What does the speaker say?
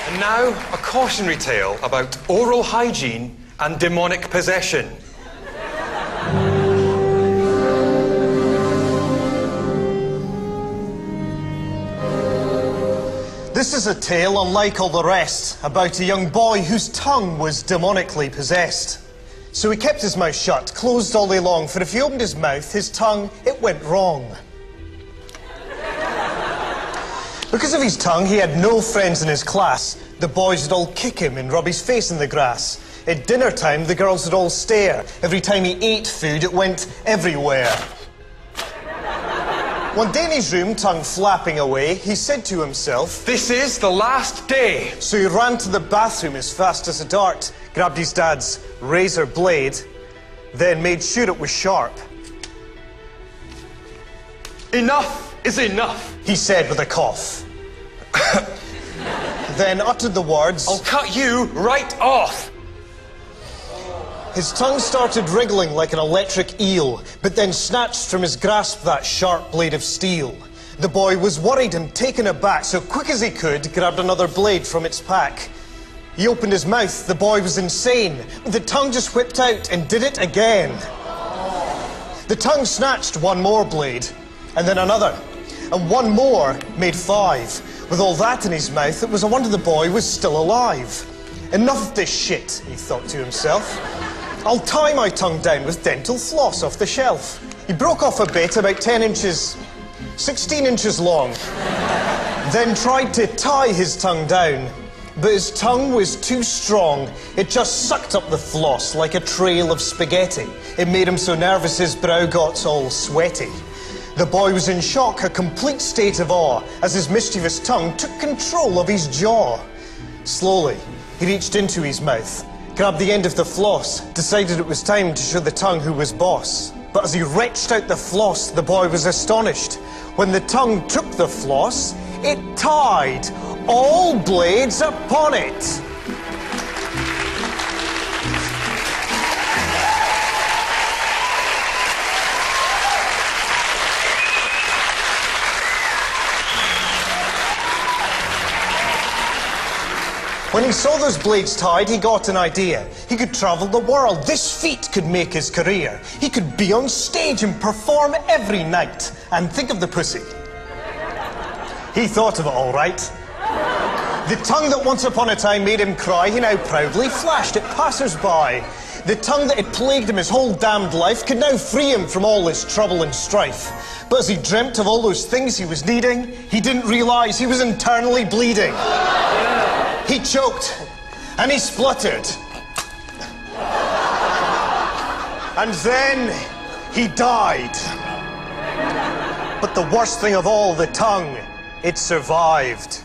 And now, a cautionary tale about oral hygiene and demonic possession. This is a tale unlike all the rest, about a young boy whose tongue was demonically possessed. So he kept his mouth shut, closed all day long, for if he opened his mouth, his tongue, it went wrong. Because of his tongue, he had no friends in his class. The boys would all kick him and rub his face in the grass. At dinner time, the girls would all stare. Every time he ate food, it went everywhere. One day in his room, tongue flapping away, he said to himself, "This is the last day." So he ran to the bathroom as fast as a dart, grabbed his dad's razor blade, then made sure it was sharp. "Enough is enough," he said with a cough. Then uttered the words, "I'll cut you right off." His tongue started wriggling like an electric eel, but then snatched from his grasp that sharp blade of steel. The boy was worried and taken aback, so quick as he could, grabbed another blade from its pack. He opened his mouth. The boy was insane. The tongue just whipped out and did it again. The tongue snatched one more blade, and then another, and one more made 5. With all that in his mouth, it was a wonder the boy was still alive. Enough of this shit, he thought to himself. I'll tie my tongue down with dental floss off the shelf. He broke off a bit about 10 inches, 16 inches long, then tried to tie his tongue down. But his tongue was too strong. It just sucked up the floss like a trail of spaghetti. It made him so nervous his brow got all sweaty. The boy was in shock, a complete state of awe, as his mischievous tongue took control of his jaw. Slowly, he reached into his mouth, grabbed the end of the floss, decided it was time to show the tongue who was boss. But as he wrenched out the floss, the boy was astonished. When the tongue took the floss, it tied all blades upon it. When he saw those blades tied, he got an idea. He could travel the world. This feat could make his career. He could be on stage and perform every night. And think of the pussy. He thought of it all right. The tongue that once upon a time made him cry, he now proudly flashed at passers-by. The tongue that had plagued him his whole damned life could now free him from all his trouble and strife. But as he dreamt of all those things he was needing, he didn't realise he was internally bleeding. He choked, and he spluttered. And then he died. But the worst thing of all, the tongue, it survived.